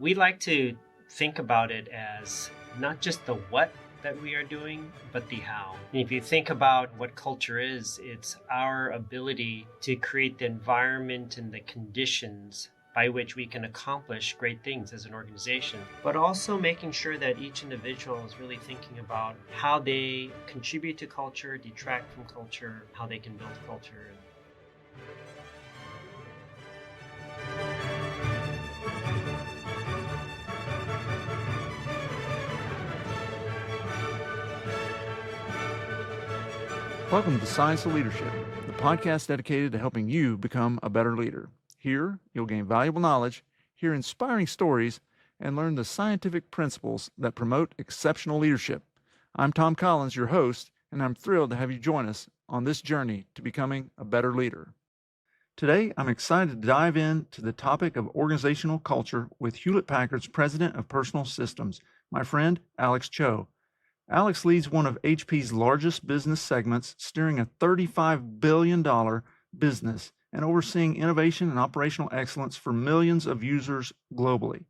We like to think about it as not just the what that we are doing, but the how. And if you think about what culture is, it's our ability to create the environment and the conditions by which we can accomplish great things as an organization, but also making sure that each individual is really thinking about how they contribute to culture, detract from culture, how they can build culture. Welcome to Science of Leadership, the podcast dedicated to helping you become a better leader. Here, you'll gain valuable knowledge, hear inspiring stories, and learn the scientific principles that promote exceptional leadership. I'm Tom Collins, your host, and I'm thrilled to have you join us on this journey to becoming a better leader. Today, I'm excited to dive into the topic of organizational culture with Hewlett Packard's President of Personal Systems, my friend Alex Cho. Alex leads one of HP's largest business segments, steering a $35 billion business and overseeing innovation and operational excellence for millions of users globally.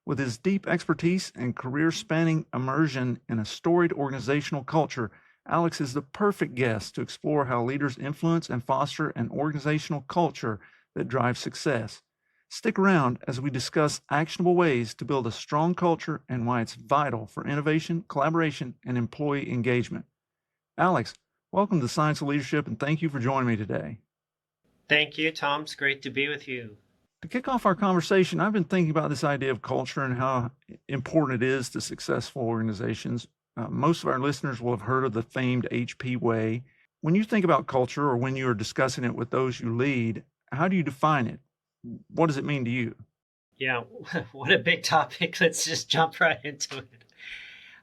With his deep expertise and career-spanning immersion in a storied organizational culture, Alex is the perfect guest to explore how leaders influence and foster an organizational culture that drives success. Stick around as we discuss actionable ways to build a strong culture and why it's vital for innovation, collaboration, and employee engagement. Alex, welcome to Science of Leadership, and thank you for joining me today. Thank you, Tom. It's great to be with you. To kick off our conversation, I've been thinking about this idea of culture and how important it is to successful organizations. Most of our listeners will have heard of the famed HP way. When you think about culture or when you are discussing it with those you lead, how do you define it? What does it mean to you? Yeah, what a big topic. Let's just jump right into it.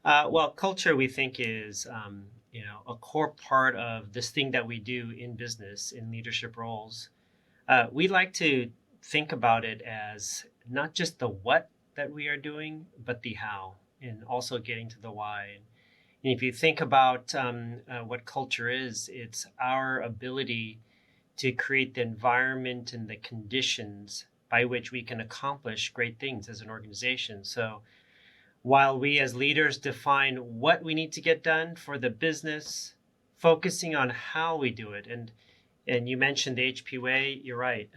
Well, culture we think is, a core part of this thing that we do in business, in leadership roles. We like to think about it as not just the what that we are doing, but the how, and also getting to the why. And if you think about what culture is, it's our ability to create the environment and the conditions by which we can accomplish great things as an organization. So while we as leaders define what we need to get done for the business, focusing on how we do it. And you mentioned the HP way, you're right.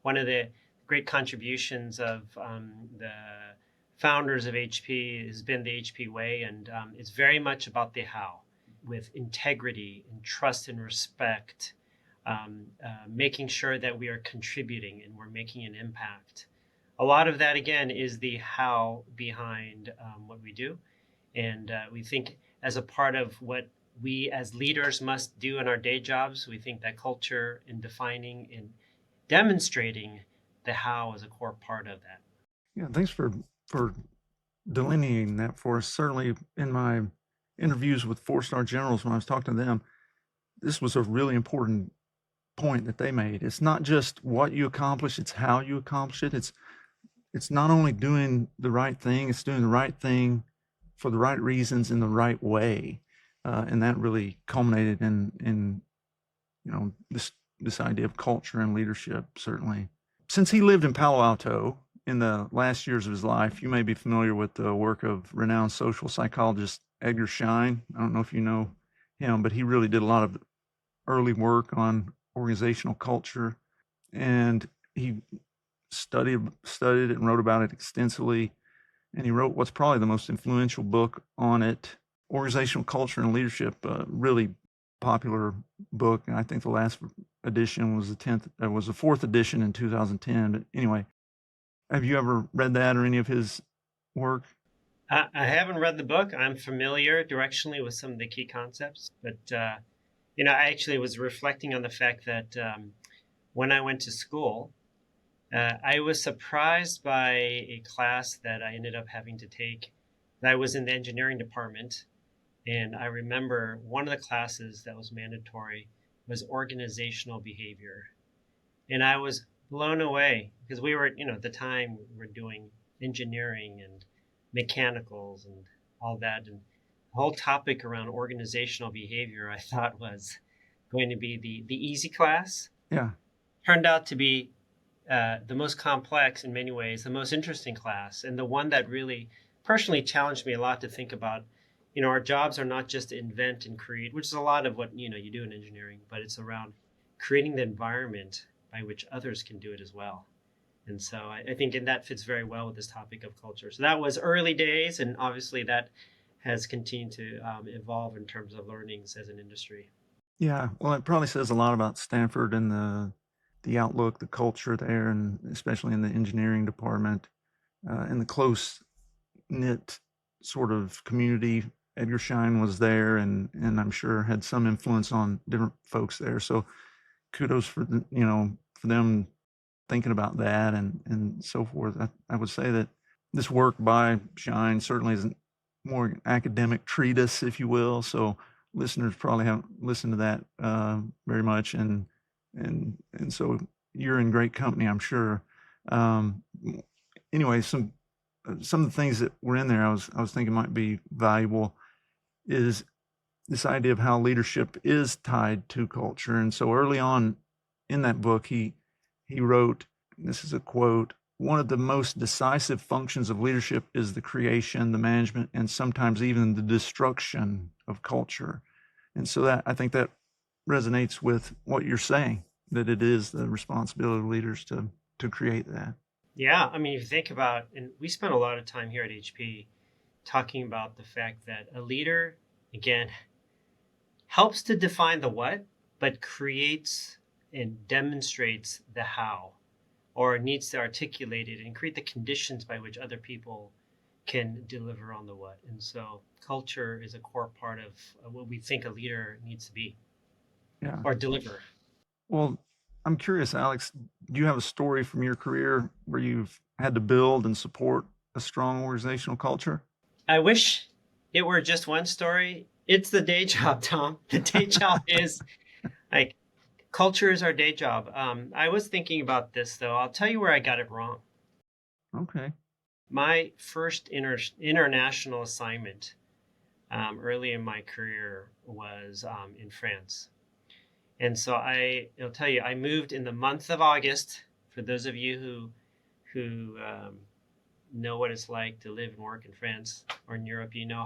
One of the great contributions of the founders of HP has been the HP way, and it's very much about the how, with integrity and trust and respect, making sure that we are contributing and we're making an impact. A lot of that, again, is the how behind what we do. And we think as a part of what we as leaders must do in our day jobs, we think that culture in defining and demonstrating the how is a core part of that. Yeah, thanks for delineating that for us. Certainly in my interviews with four-star generals, when I was talking to them, this was a really important point that they made. It's not just what you accomplish, it's how you accomplish it. It's not only doing the right thing, it's doing the right thing for the right reasons in the right way. And that really culminated in this idea of culture and leadership, certainly. Since he lived in Palo Alto in the last years of his life, you may be familiar with the work of renowned social psychologist Edgar Schein. I don't know if you know him, but he really did a lot of early work on organizational culture, and he studied it and wrote about it extensively. And he wrote what's probably the most influential book on it, Organizational Culture and Leadership, a really popular book. And I think the last edition was the fourth edition in 2010. But anyway, have you ever read that or any of his work? I haven't read the book. I'm familiar directionally with some of the key concepts, but I actually was reflecting on the fact that when I went to school, I was surprised by a class that I ended up having to take. I was in the engineering department, and I remember one of the classes that was mandatory was organizational behavior. And I was blown away because we were, at the time we were doing engineering and mechanicals and all that. And the whole topic around organizational behavior, I thought was going to be the easy class. Yeah. Turned out to be the most complex in many ways, the most interesting class, and the one that really personally challenged me a lot to think about. Our jobs are not just to invent and create, which is a lot of what you do in engineering, but it's around creating the environment by which others can do it as well. And so I think and that fits very well with this topic of culture. So that was early days, and obviously that has continued to evolve in terms of learnings as an industry. Yeah, well, it probably says a lot about Stanford and the outlook, the culture there, and especially in the engineering department, and the close knit sort of community. Edgar Schein was there, and I'm sure had some influence on different folks there. So kudos for for them thinking about that and so forth. I would say that this work by Schein certainly isn't more academic treatise, if you will. So listeners probably haven't listened to that very much, and so you're in great company, I'm sure. Um, anyway, some of the things that were in there, I was thinking might be valuable is this idea of how leadership is tied to culture. And so early on in that book, he wrote, this is a quote, one of the most decisive functions of leadership is the creation, the management, and sometimes even the destruction of culture. And so that I think that resonates with what you're saying, that it is the responsibility of leaders to create that. Yeah, I mean, if you think about, and we spent a lot of time here at HP talking about the fact that a leader, again, helps to define the what, but creates and demonstrates the how, or needs to articulate it and create the conditions by which other people can deliver on the what. And so culture is a core part of what we think a leader needs to be Yeah. or deliver. Well, I'm curious, Alex, do you have a story from your career where you've had to build and support a strong organizational culture? I wish it were just one story. It's the day job, Tom. The day job is like culture is our day job. I was thinking about this though. I'll tell you where I got it wrong. Okay. My first international assignment early in my career was in France. And so I'll tell you, I moved in the month of August. For those of you who know what it's like to live and work in France or in Europe, you know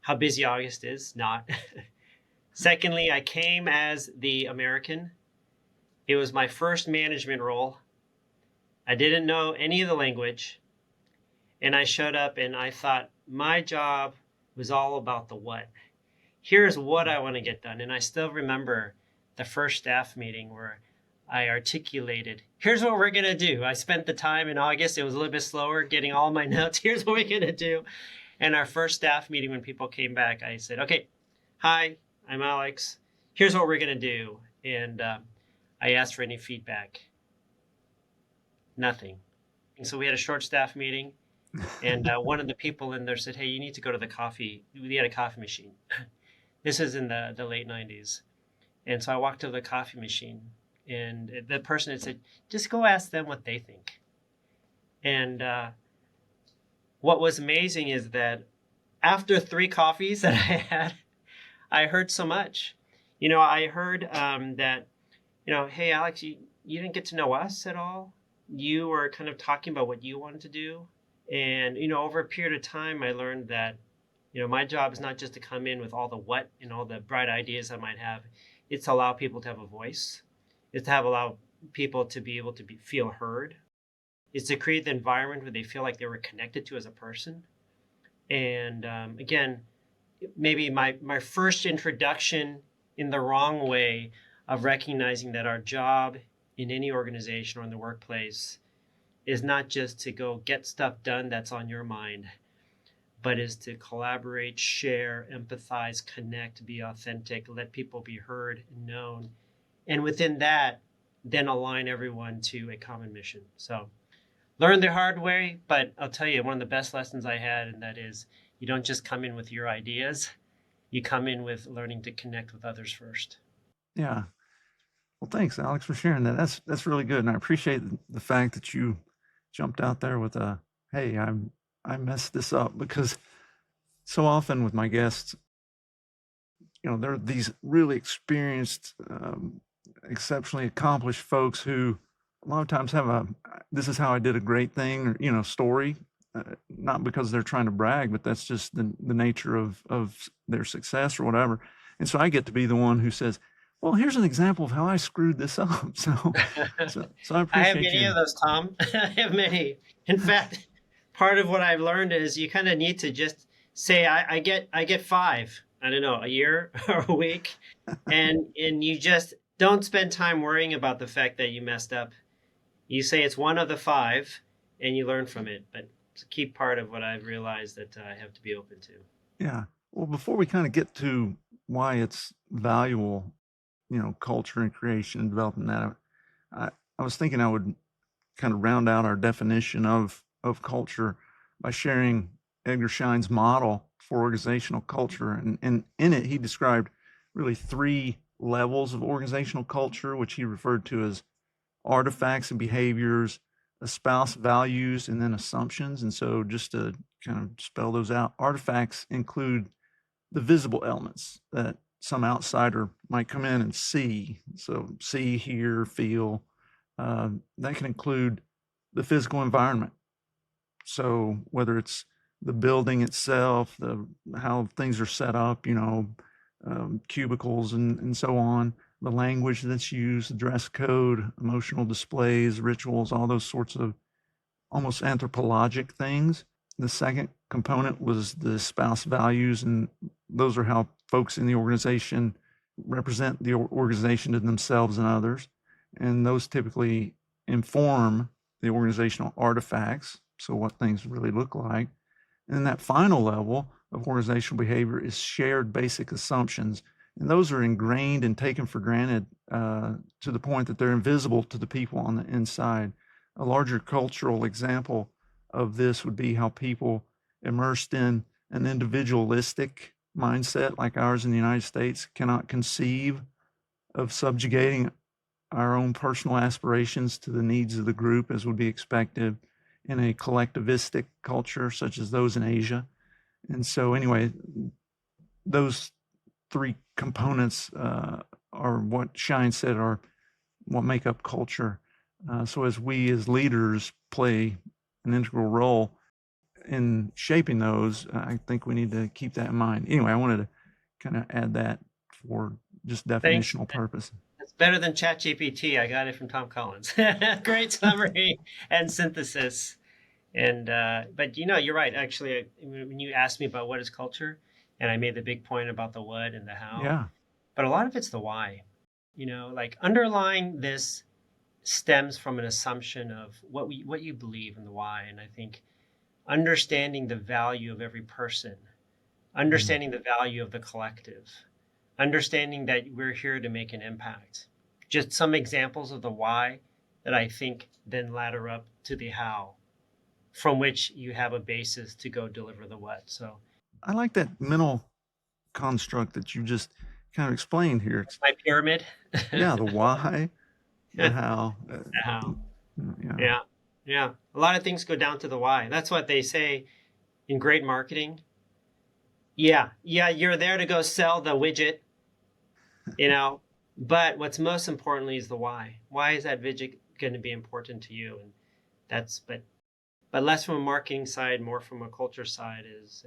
how busy August is. Not. Secondly, I came as the American. It was my first management role. I didn't know any of the language, and I showed up and I thought my job was all about the what. Here's what I want to get done, and I still remember the first staff meeting where I articulated, here's what we're going to do. I spent the time in August. It was a little bit slower getting all my notes. Here's what we're going to do. And our first staff meeting, when people came back, I said, okay, hi, I'm Alex. Here's what we're going to do. And I asked for any feedback. Nothing. And so we had a short staff meeting. And one of the people in there said, hey, you need to go to the coffee. We had a coffee machine. This is in the late 90s. And so I walked to the coffee machine, and the person had said, just go ask them what they think. And what was amazing is that after 3 coffees that I had, I heard so much. I heard that, hey, Alex, you didn't get to know us at all. You were kind of talking about what you wanted to do. And, over a period of time, I learned that, my job is not just to come in with all the what and all the bright ideas I might have. It's to allow people to have a voice. It's to allow people to be able to feel heard. It's to create the environment where they feel like they were connected to as a person. And again, maybe my first introduction in the wrong way of recognizing that our job in any organization or in the workplace is not just to go get stuff done that's on your mind, but is to collaborate, share, empathize, connect, be authentic, let people be heard and known. And within that, then align everyone to a common mission. So learn the hard way, but I'll tell you, one of the best lessons I had, and that is you don't just come in with your ideas, you come in with learning to connect with others first. Yeah. Well, thanks, Alex, for sharing that. That's really good, and I appreciate the fact that you jumped out there with a, hey, I messed this up, because so often with my guests, there are these really experienced, exceptionally accomplished folks who a lot of times have this is how I did a great thing, or, story, not because they're trying to brag, but that's just the nature of their success or whatever. And so I get to be the one who says, well, here's an example of how I screwed this up. So I I have appreciate many you. of those, Tom. I have many. In fact, part of what I've learned is you kind of need to just say, I get five. I don't know, a year or a week, and you just don't spend time worrying about the fact that you messed up. You say it's one of the five, and you learn from it. But it's a key part of what I've realized that I have to be open to. Yeah. Well, before we kind of get to why it's valuable, culture and creation and developing that, I was thinking I would kind of round out our definition of culture by sharing Edgar Schein's model for organizational culture. And in it, he described really three levels of organizational culture, which he referred to as artifacts and behaviors, espouse values, and then assumptions. And so just to kind of spell those out, artifacts include the visible elements that some outsider might come in and see. So see, hear, feel. That can include the physical environment. So whether it's the building itself, how things are set up, cubicles and so on, the language that's used, the dress code, emotional displays, rituals, all those sorts of almost anthropologic things. The second component was the spouse values, and those are how folks in the organization represent the organization to themselves and others. And those typically inform the organizational artifacts, so what things really look like. And then that final level of organizational behavior is shared basic assumptions. And those are ingrained and taken for granted to the point that they're invisible to the people on the inside. A larger cultural example of this would be how people immersed in an individualistic mindset like ours in the United States cannot conceive of subjugating our own personal aspirations to the needs of the group as would be expected in a collectivistic culture such as those in Asia. And so anyway, those three components are what Schein said are what make up culture. So as we as leaders play an integral role in shaping those, I think we need to keep that in mind. Anyway, I wanted to kind of add that for just Thanks. definitional purpose. It's better than ChatGPT. I got it from Tom Collins. Great summary and synthesis. And but you're right. Actually, when you asked me about what is culture, and I made the big point about the what and the how, Yeah. but a lot of it's the why. Like underlying this stems from an assumption of what you believe and the why. And I think understanding the value of every person, Mm. understanding the value of the collective, understanding that we're here to make an impact. Just some examples of the why that I think then ladder up to the how, from which you have a basis to go deliver the what. So I like that mental construct that you just kind of explained here. It's, my pyramid. yeah, the why, the how. How. Yeah. Yeah. Yeah. A lot of things go down to the why. That's what they say in great marketing. Yeah. Yeah. You're there to go sell the widget, you know, but what's most importantly is the why. Why is that widget going to be important to you? And but less from a marketing side, more from a culture side is,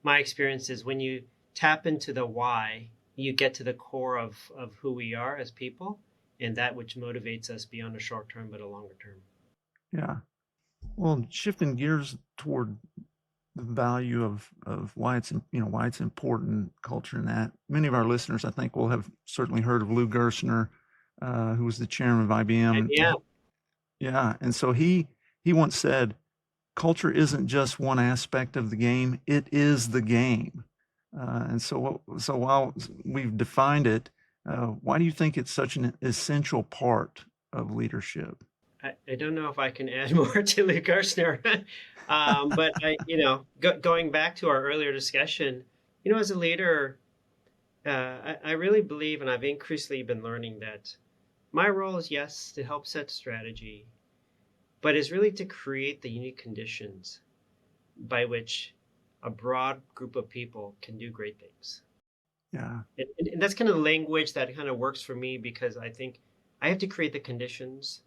my experience is when you tap into the why, you get to the core of who we are as people and that which motivates us beyond a short term, but a longer term. Yeah. Well, shifting gears toward the value of why why it's important culture and that many of our listeners I think will have certainly heard of Lou Gerstner, who was the chairman of And IBM. yeah, Yeah, and so he once said, culture isn't just one aspect of the game; it is the game. And so while we've defined it, why do you think it's such an essential part of leadership? I don't know if I can add more to Luke Gerstner, but going back to our earlier discussion, as a leader, I really believe, and I've increasingly been learning that my role is yes to help set strategy, but is really to create the unique conditions by which a broad group of people can do great things. Yeah, And that's kind of the language that kind of works for me because I think I have to create the conditions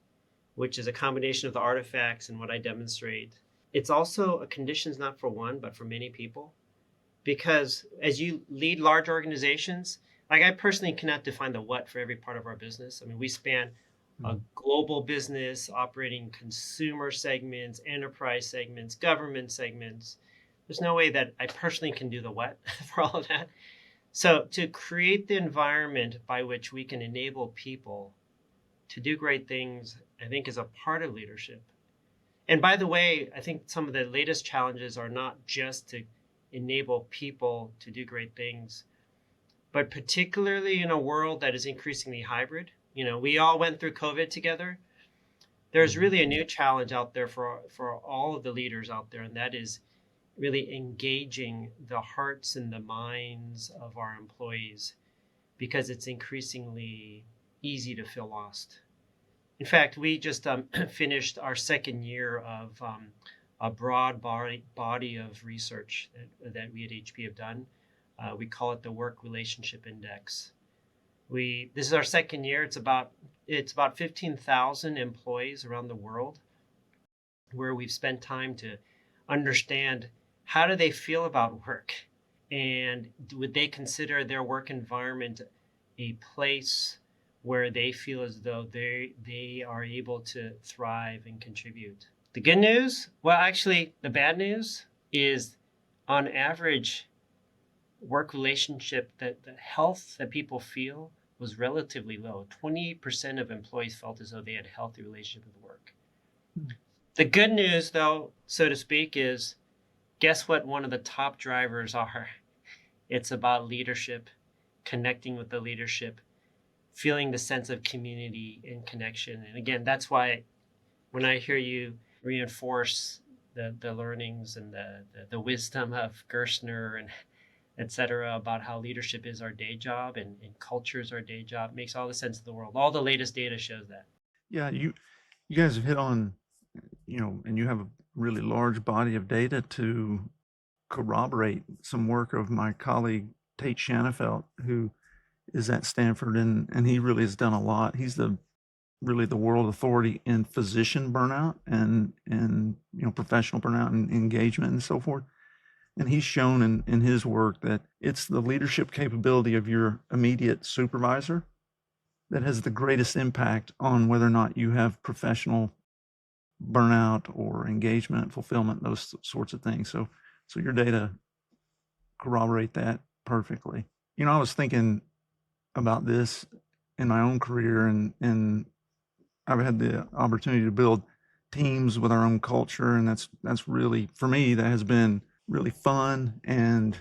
which is a combination of the artifacts and what I demonstrate. It's also a conditions not for one, but for many people. Because as you lead large organizations, like I personally cannot define the what for every part of our business. I mean, we span a global business operating consumer segments, enterprise segments, government segments. There's no way that I personally can do the what for all of that. So to create the environment by which we can enable people to do great things, I think is a part of leadership. And by the way, I think some of the latest challenges are not just to enable people to do great things, but particularly in a world that is increasingly hybrid. You know, we all went through COVID together. There's really a new challenge out there for all of the leaders out there, and that is really engaging the hearts and the minds of our employees, because it's increasingly easy to feel lost. In fact, we just finished our second year of a broad body of research that we at HP have done. We call it the Work Relationship Index. This is our second year. It's about 15,000 employees around the world, where we've spent time to understand how do they feel about work, and would they consider their work environment a place where they feel as though they are able to thrive and contribute. The good news, well, actually, the bad news is, on average, work relationship, the health that people feel was relatively low. 28% of employees felt as though they had a healthy relationship with work. The good news, though, so to speak, is guess what one of the top drivers are? It's about leadership, connecting with the leadership, feeling the sense of community and connection. And again, that's why when I hear you reinforce the learnings and the wisdom of Gerstner and et cetera about how leadership is our day job and culture is our day job, it makes all the sense in the world. All the latest data shows that. Yeah, you guys have hit on, and you have a really large body of data to corroborate some work of my colleague Tate Shanafelt, who is at Stanford, and he really has done a lot. He's really the world authority in physician burnout and professional burnout and engagement and so forth. And he's shown in his work that it's the leadership capability of your immediate supervisor that has the greatest impact on whether or not you have professional burnout or engagement, fulfillment, those sorts of things. So your data corroborate that perfectly. I was thinking about this in my own career, and I've had the opportunity to build teams with our own culture, and that's really, for me, that has been really fun and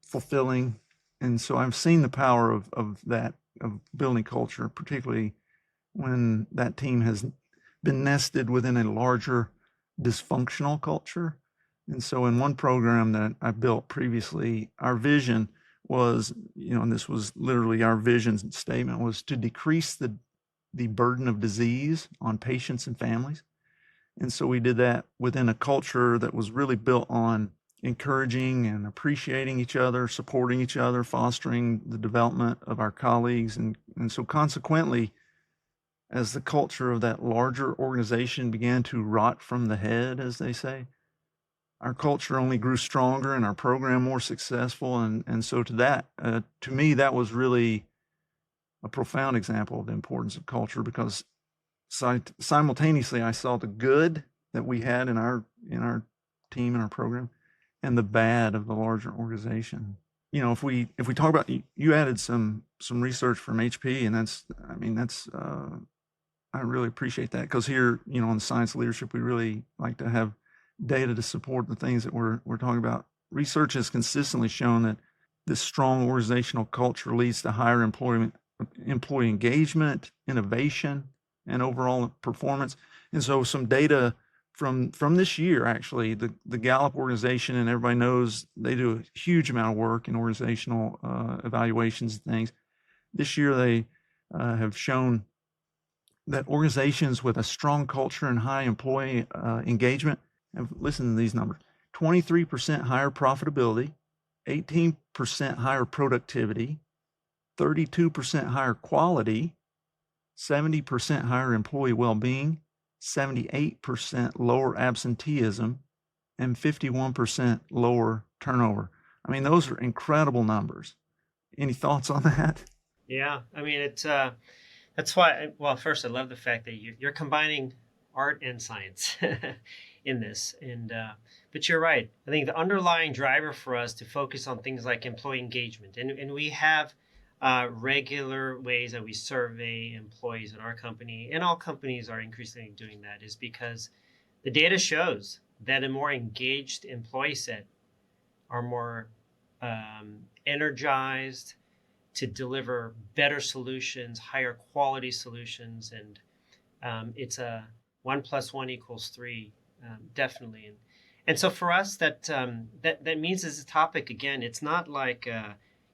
fulfilling. And so I've seen the power of that, of building culture, particularly when that team has been nested within a larger dysfunctional culture. And so in one program that I built previously, our vision was, and this was literally our vision statement, was to decrease the burden of disease on patients and families. And so we did that within a culture that was really built on encouraging and appreciating each other, supporting each other, fostering the development of our colleagues. And so consequently, as the culture of that larger organization began to rot from the head, as they say, our culture only grew stronger and our program more successful. And so to me, that was really a profound example of the importance of culture, because simultaneously I saw the good that we had in our team and our program, and the bad of the larger organization. If we talk about, you added some research from HP, and that's I really appreciate that, because here, on Science Leadership, we really like to have data to support the things that we're talking about. Research has consistently shown that this strong organizational culture leads to higher employee engagement, innovation, and overall performance. And so some data from this year, actually, the Gallup organization, and everybody knows they do a huge amount of work in organizational evaluations and things. This year, they have shown that organizations with a strong culture and high employee engagement have, listen to these numbers, 23% higher profitability, 18% higher productivity, 32% higher quality, 70% higher employee well-being, 78% lower absenteeism, and 51% lower turnover. I mean, those are incredible numbers. Any thoughts on that? Yeah, I mean, that's why. Well, first, I love the fact that you're combining art and science in this, and but you're right. I think the underlying driver for us to focus on things like employee engagement, and we have regular ways that we survey employees in our company, and all companies are increasingly doing that, is because the data shows that a more engaged employee set are more energized to deliver better solutions, higher quality solutions, and it's a 1+1 = 3, definitely. And so for us, that means as a topic again, it's not like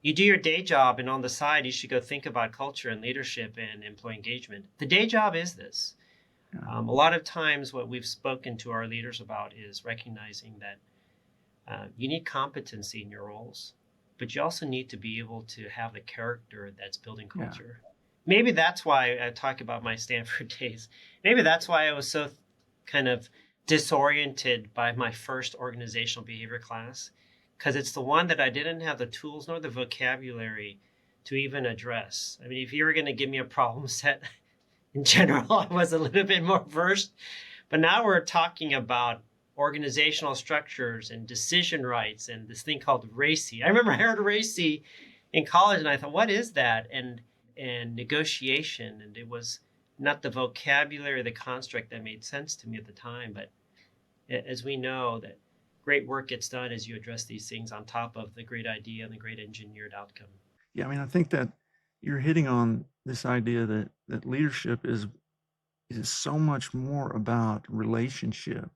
you do your day job and on the side you should go think about culture and leadership and employee engagement. The day job is this. A lot of times, what we've spoken to our leaders about is recognizing that you need competency in your roles, but you also need to be able to have a character that's building culture. Yeah. Maybe that's why I talk about my Stanford days. Maybe that's why I was so kind of disoriented by my first organizational behavior class, because it's the one that I didn't have the tools nor the vocabulary to even address. I mean, if you were going to give me a problem set, in general, I was a little bit more versed. But now we're talking about organizational structures and decision rights and this thing called RACI. I remember I heard RACI in college and I thought, what is that? And negotiation. And it was not the vocabulary or the construct that made sense to me at the time. But as we know, that great work gets done as you address these things on top of the great idea and the great engineered outcome. Yeah, I mean, I think that you're hitting on this idea that leadership is so much more about relationship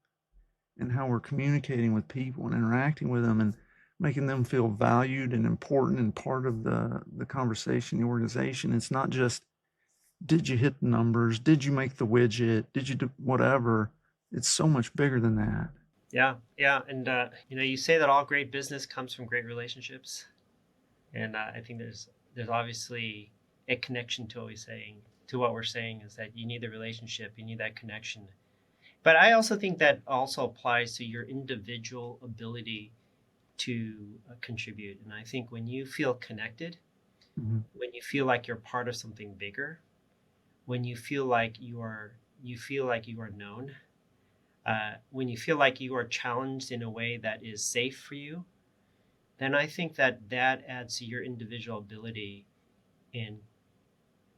and how we're communicating with people and interacting with them and making them feel valued and important and part of the conversation, the organization. It's not just, did you hit the numbers? Did you make the widget? Did you do whatever? It's so much bigger than that. Yeah. And, you say that all great business comes from great relationships. And I think there's obviously a connection to what we're saying is that you need the relationship, you need that connection. But I also think that also applies to your individual ability to contribute. And I think when you feel connected, when you feel like you're part of something bigger, when you feel like you are known, when you feel like you are challenged in a way that is safe for you, then I think that adds to your individual ability and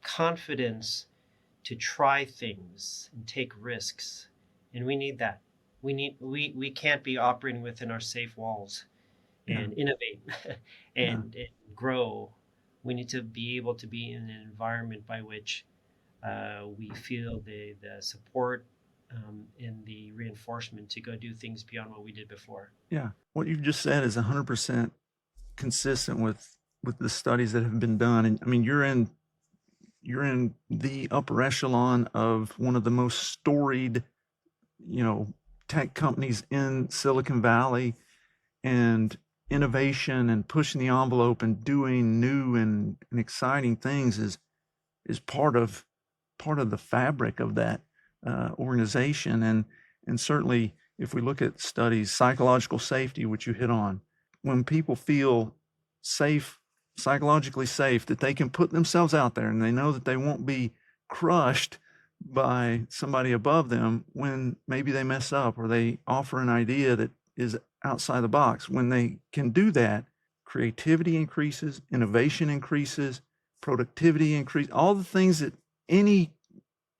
confidence to try things and take risks. And we need that. We can't be operating within our safe walls and innovate and grow. We need to be able to be in an environment by which we feel the support and the reinforcement to go do things beyond what we did before. Yeah. What you just said is 100% consistent with the studies that have been done. And I mean, you're in the upper echelon of one of the most storied, tech companies in Silicon Valley, and innovation and pushing the envelope and doing new and exciting things is part of the fabric of that organization. And certainly, if we look at studies, psychological safety, which you hit on, when people feel safe, psychologically safe, that they can put themselves out there and they know that they won't be crushed by somebody above them when maybe they mess up or they offer an idea that is outside the box. When they can do that, creativity increases, innovation increases, productivity increases, all the things that any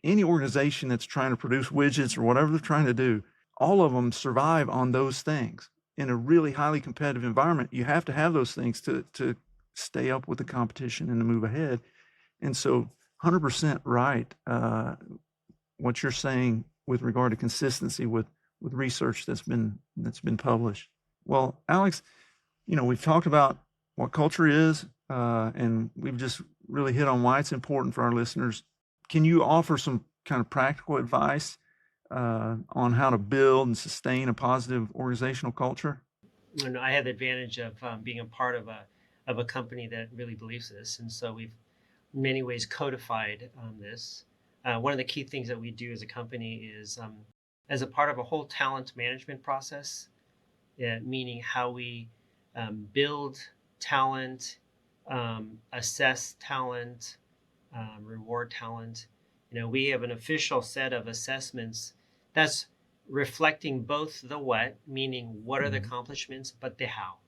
organization that's trying to produce widgets or whatever they're trying to do, all of them survive on those things. In a really highly competitive environment, you have to have those things to stay up with the competition and to move ahead. And so 100% right, what you're saying with regard to consistency with research that's been published. Well, Alex, we've talked about what culture is, and we've just really hit on why it's important for our listeners. Can you offer some kind of practical advice on how to build and sustain a positive organizational culture? And I have the advantage of being a part of a company that really believes this, and so in many ways codified this. One of the key things that we do as a company is as a part of a whole talent management process, meaning how we build talent, assess talent, reward talent. We have an official set of assessments that's reflecting both the what, meaning what are the accomplishments, but the how.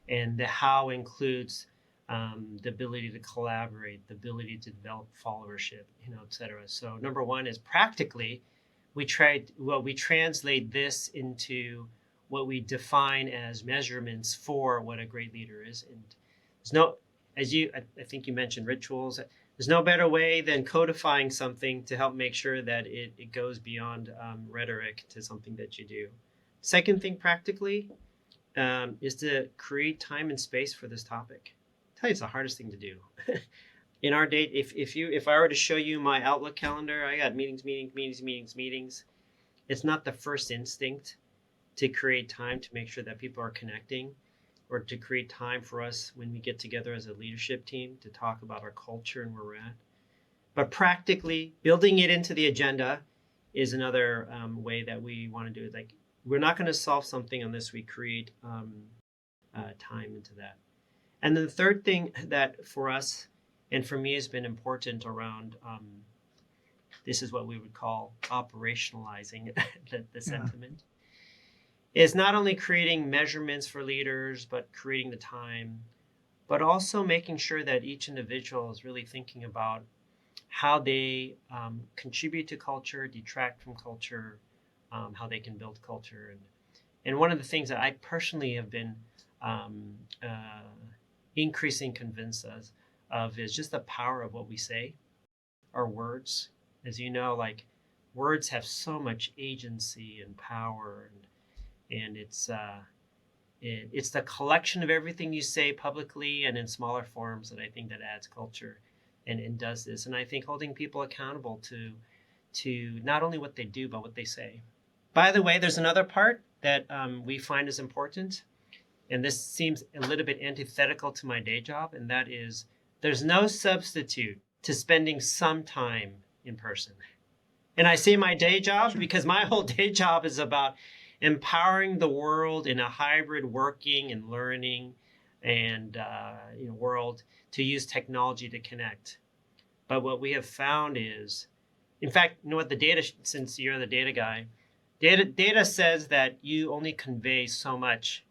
And the how includes the ability to collaborate, the ability to develop followership, et cetera. So number one is practically, we translate this into what we define as measurements for what a great leader is. And there's no, I think you mentioned rituals. There's no better way than codifying something to help make sure that it goes beyond rhetoric to something that you do. Second thing, practically, is to create time and space for this topic. I tell you, it's the hardest thing to do. In our day, if I were to show you my Outlook calendar, I got meetings. It's not the first instinct to create time to make sure that people are connecting, or to create time for us when we get together as a leadership team to talk about our culture and where we're at. But practically, building it into the agenda is another way that we want to do it. Like, we're not going to solve something unless we create time into that. And then the third thing that for us and for me has been important around this is what we would call operationalizing the sentiment, is not only creating measurements for leaders, but creating the time, but also making sure that each individual is really thinking about how they contribute to culture, detract from culture, how they can build culture. And one of the things that I personally have been increasing convinced of is just the power of what we say, our words. As you know, like, words have so much agency and power, and it's the collection of everything you say publicly and in smaller forms that I think that adds culture and does this. And I think holding people accountable to not only what they do, but what they say. By the way, there's another part that we find is important, and this seems a little bit antithetical to my day job, and that is there's no substitute to spending some time in person. And I say my day job because my whole day job is about empowering the world in a hybrid working and learning and world to use technology to connect. But what we have found is, in fact, what the data, since you're the data guy, data says that you only convey so much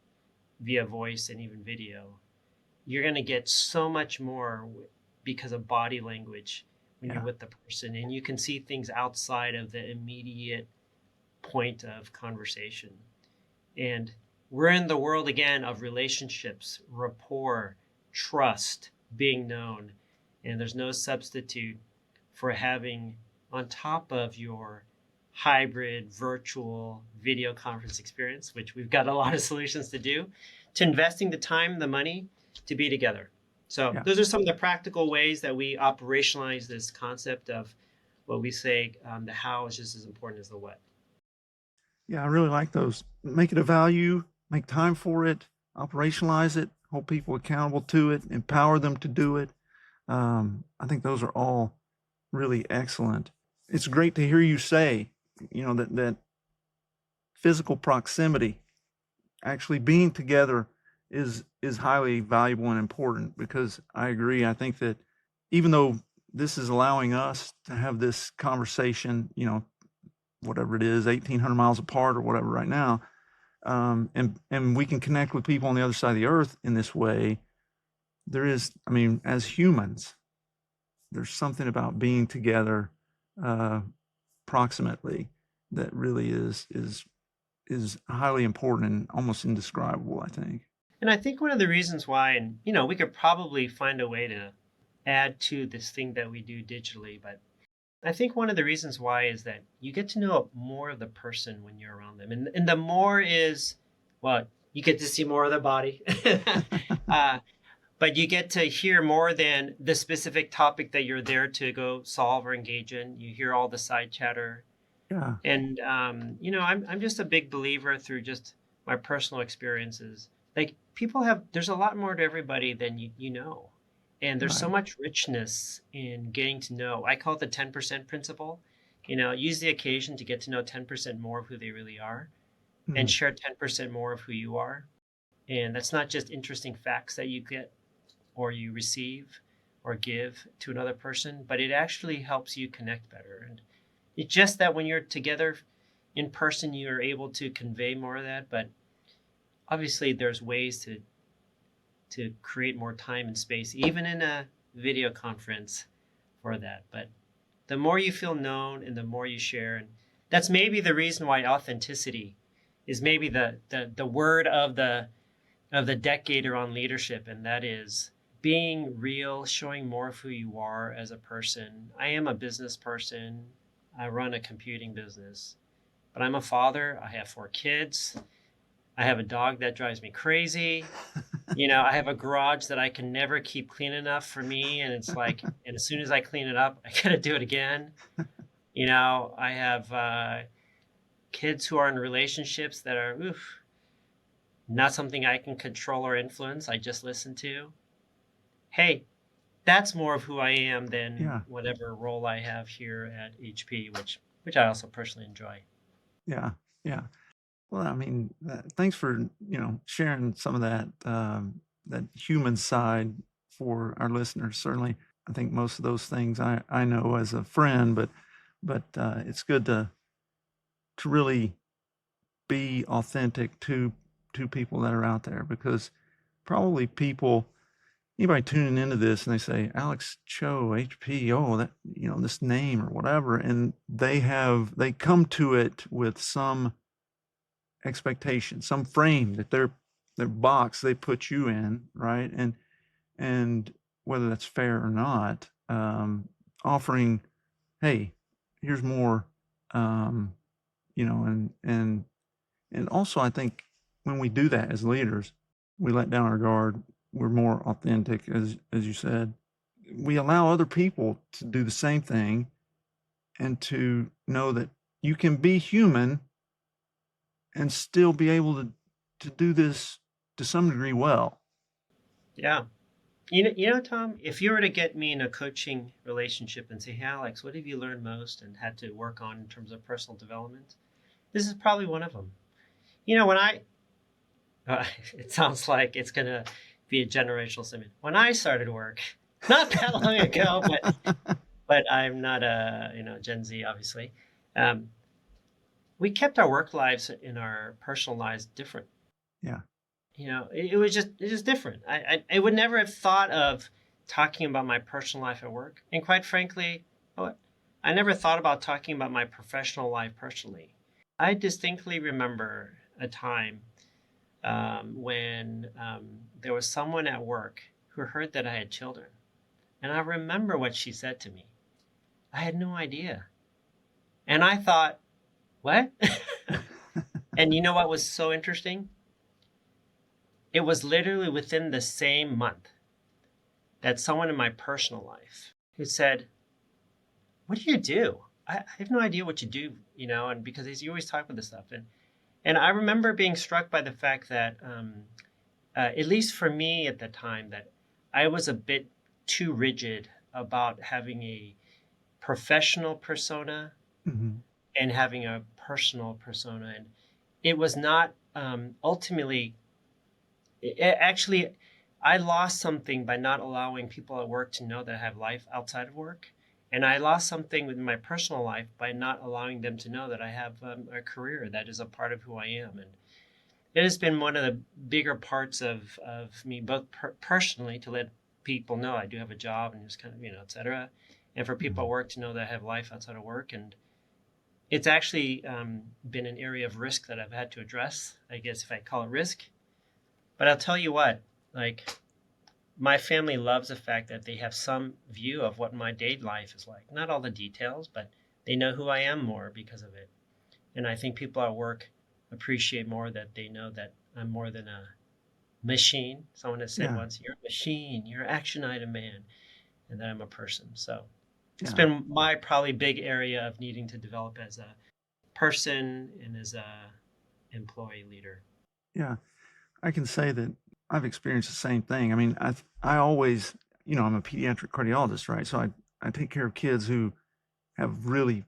via voice and even video. You're going to get so much more because of body language when you're with the person, and you can see things outside of the immediate point of conversation. And we're in the world again of relationships, rapport, trust, being known, and there's no substitute for having, on top of your hybrid virtual video conference experience, which we've got a lot of solutions to do, to investing the time, the money to be together. So those are some of the practical ways that we operationalize this concept of what we say, the how is just as important as the what. Yeah, I really like those. Make it a value, make time for it, operationalize it, hold people accountable to it, empower them to do it. I think those are all really excellent. It's great to hear you say, that physical proximity, actually being together is highly valuable and important, because I agree. I think that even though this is allowing us to have this conversation, whatever it is, 1,800 miles apart or whatever right now, and we can connect with people on the other side of the earth in this way, there is, as humans, there's something about being together proximately that really is highly important and almost indescribable, I think. And I think one of the reasons why, and we could probably find a way to add to this thing that we do digitally, but I think one of the reasons why is that you get to know more of the person when you're around them. And the more is, well, you get to see more of their body, but you get to hear more than the specific topic that you're there to go solve or engage in. You hear all the side chatter. Yeah. And, I'm just a big believer through just my personal experiences. Like, there's a lot more to everybody than you know. And there's so Right. much richness in getting to know. I call it the 10% principle. Use the occasion to get to know 10% more of who they really are and Mm. share 10% more of who you are. And that's not just interesting facts that you get or you receive or give to another person, but it actually helps you connect better. And it's just that when you're together in person, you're able to convey more of that. But obviously, there's ways to create more time and space, even in a video conference for that. But the more you feel known and the more you share, and that's maybe the reason why authenticity is maybe the word of the decade around leadership, and that is being real, showing more of who you are as a person. I am a business person. I run a computing business, but I'm a father. I have 4 kids. I have a dog that drives me crazy. I have a garage that I can never keep clean enough for me. And it's like, and as soon as I clean it up, I got to do it again. I have kids who are in relationships that are not something I can control or influence. I just listen to. Hey, that's more of who I am than Yeah. whatever role I have here at HP, which I also personally enjoy. Yeah. Yeah. Well, I mean, thanks for, sharing some of that human side for our listeners. Certainly, I think most of those things I know as a friend, but it's good to really be authentic to people that are out there, because probably anybody tuning into this and they say Alex Cho, HP, oh, that, this name or whatever, and they come to it with some expectation, some frame that their box they put you in, right? And whether that's fair or not, offering, hey, here's more, um, and also I think when we do that as leaders, we let down our guard. We're more authentic, as you said. We allow other people to do the same thing, and to know that you can be human and still be able to do this to some degree well. Yeah. Tom, if you were to get me in a coaching relationship and say, hey, Alex, what have you learned most and had to work on in terms of personal development? This is probably one of them. When it sounds like it's going to be a generational statement. When I started work, not that long ago, but I'm not a Gen Z, obviously. Um, we kept our work lives and our personal lives different. Yeah. It was different. I would never have thought of talking about my personal life at work, and quite frankly, I never thought about talking about my professional life personally. I distinctly remember a time when there was someone at work who heard that I had children. And I remember what she said to me. I had no idea. And I thought, what? And you know what was so interesting? It was literally within the same month that someone in my personal life who said, what do you do? I have no idea what you do, and because you always talk about this stuff. And I remember being struck by the fact that at least for me at the time, that I was a bit too rigid about having a professional persona Mm-hmm. and having a personal persona. And it was not ultimately, actually, I lost something by not allowing people at work to know that I have life outside of work. And I lost something in my personal life by not allowing them to know that I have a career that is a part of who I am. And it has been one of the bigger parts of me, both personally, to let people know I do have a job and just kind of, et cetera. And for people Mm-hmm. at work to know that I have life outside of work. And it's actually been an area of risk that I've had to address, I guess, if I call it risk. But I'll tell you what, like, my family loves the fact that they have some view of what my day life is like. Not all the details, but they know who I am more because of it. And I think people at work appreciate more that they know that I'm more than a machine. Someone has said Yeah. once, you're a machine, you're an action item man, and that I'm a person. So it's Yeah. been my probably big area of needing to develop as a person and as a employee leader. Yeah. I can say that I've experienced the same thing. I mean, I always I'm a pediatric cardiologist, right? So I take care of kids who have really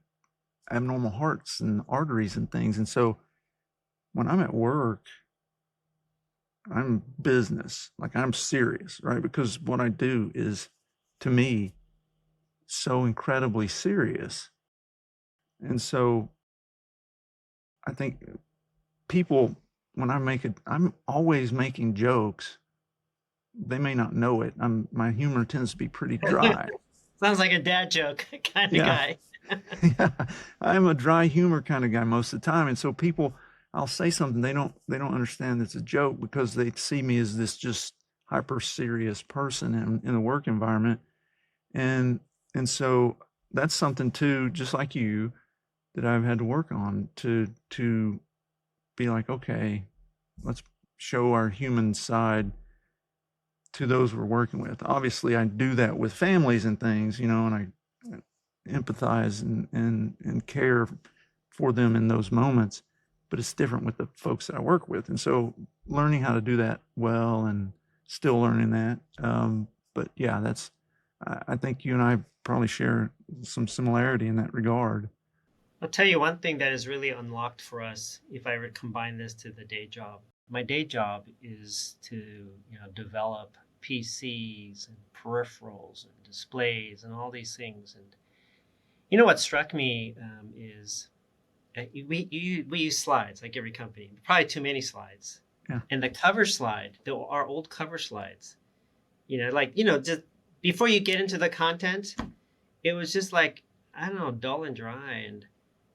abnormal hearts and arteries and things. And so when I'm at work, I'm business, like I'm serious, right? Because what I do is, to me, so incredibly serious. And so I think people, when I'm always making jokes. They may not know it. My humor tends to be pretty dry. Sounds like a dad joke kind of Yeah. guy. Yeah. I'm a dry humor kind of guy most of the time. And so people, I'll say something, they don't understand it's a joke because they see me as this just hyper serious person in a work environment. And so that's something too, just like you, that I've had to work on to be like, okay, let's show our human side to those we're working with. Obviously, I do that with families and things, and I empathize and care for them in those moments. But it's different with the folks that I work with, and so learning how to do that well and still learning that. But yeah, I think you and I probably share some similarity in that regard. I'll tell you one thing that is really unlocked for us if I combine this to the day job. My day job is to, develop PCs and peripherals and displays and all these things. And what struck me is we use slides like every company, probably too many slides. Yeah. And the cover slide, our old cover slides, just before you get into the content, it was just like, I don't know, dull and dry. And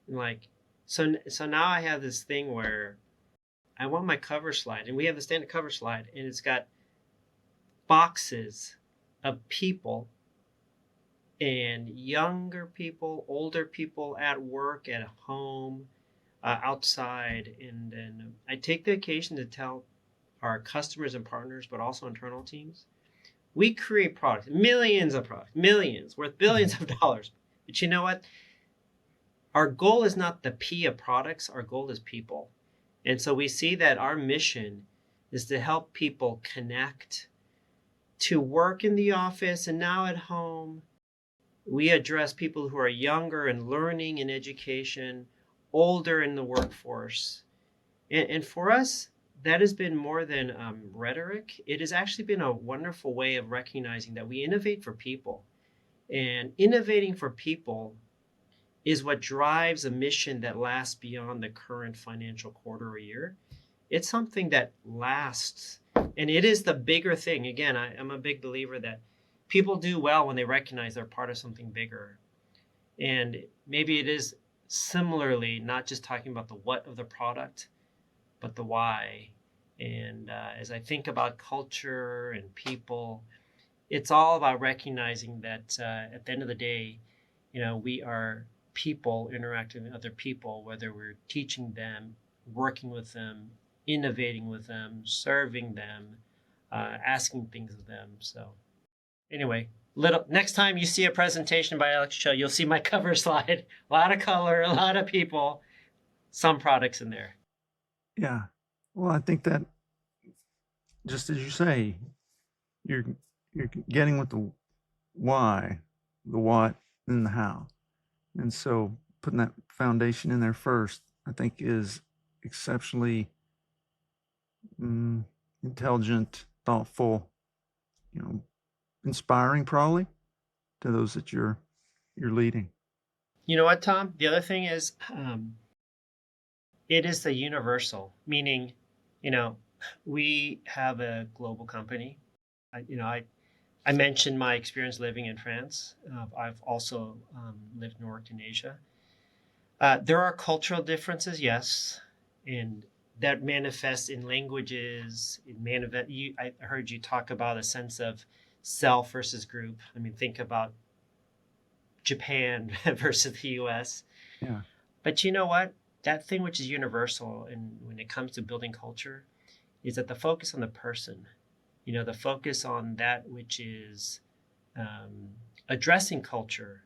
like, so now I have this thing where I want my cover slide, and we have the standard cover slide, and it's got boxes of people and younger people, older people at work, at home, outside. And then I take the occasion to tell our customers and partners, but also internal teams, we create products, millions of products, millions, worth billions of dollars. But you know what? Our goal is not the P of products, our goal is people. And so we see that our mission is to help people connect to work in the office and now at home. We address people who are younger and learning in education, older in the workforce. And for us, that has been more than rhetoric. It has actually been a wonderful way of recognizing that we innovate for people. And innovating for people is what drives a mission that lasts beyond the current financial quarter or year. It's something that lasts. And it is the bigger thing. Again, I'm a big believer that people do well when they recognize they're part of something bigger. And maybe it is similarly not just talking about the what of the product, but the why. And as I think about culture and people, it's all about recognizing that at the end of the day, we are people interacting with other people, whether we're teaching them, working with them, innovating with them, serving them, asking things of them. So anyway, next time you see a presentation by Alex Cho, you'll see my cover slide. A lot of color, a lot of people, some products in there. Yeah. Well, I think that, just as you say, you're getting with the why, the what, and the how. And so putting that foundation in there first, I think, is exceptionally intelligent, thoughtful, inspiring probably to those that you're leading. You know what, Tom? The other thing is, it is the universal, meaning, we have a global company. I mentioned my experience living in France. I've also lived and worked in Asia. There are cultural differences, yes, and that manifests in languages. I heard you talk about a sense of self versus group. I mean, think about Japan versus the U.S. Yeah. But you know what? That thing which is universal, and when it comes to building culture, is that the focus on the person. The focus on that which is addressing culture,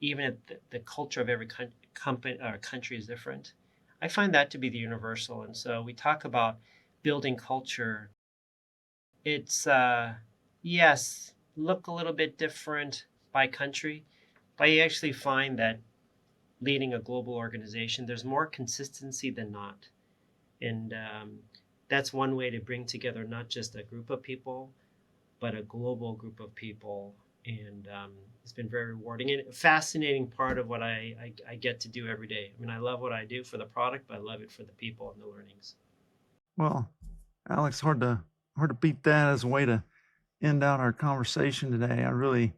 even if the culture of every company or country is different. I find that to be the universal. And so we talk about building culture. It's, Yes, look a little bit different by country, but you actually find that leading a global organization, there's more consistency than not. And that's one way to bring together not just a group of people, but a global group of people. And it's been very rewarding and a fascinating part of what I get to do every day. I mean, I love what I do for the product, but I love it for the people and the learnings. Well, Alex, hard to beat that as a way to end out our conversation today. I really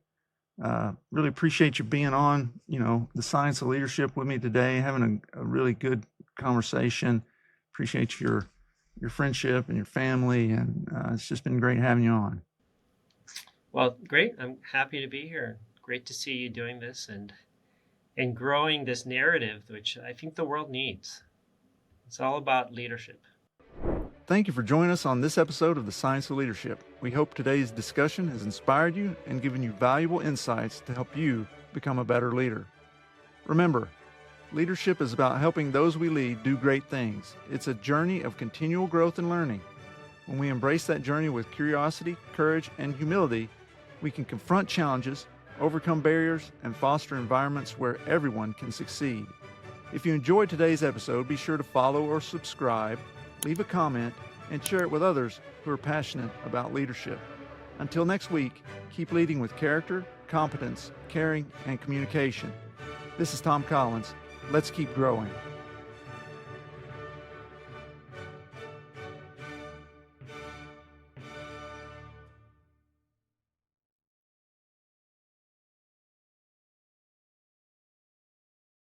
appreciate you being on, the Science of Leadership with me today, having a really good conversation. Appreciate your friendship and your family, and it's just been great having you on. Well, great. I'm happy to be here. Great to see you doing this and growing this narrative, which I think the world needs. It's all about leadership. Thank you for joining us on this episode of The Science of Leadership. We hope today's discussion has inspired you and given you valuable insights to help you become a better leader. Remember, leadership is about helping those we lead do great things. It's a journey of continual growth and learning. When we embrace that journey with curiosity, courage, and humility, we can confront challenges, overcome barriers, and foster environments where everyone can succeed. If you enjoyed today's episode, be sure to follow or subscribe, leave a comment, and share it with others who are passionate about leadership. Until next week, keep leading with character, competence, caring, and communication. This is Tom Collins. Let's keep growing.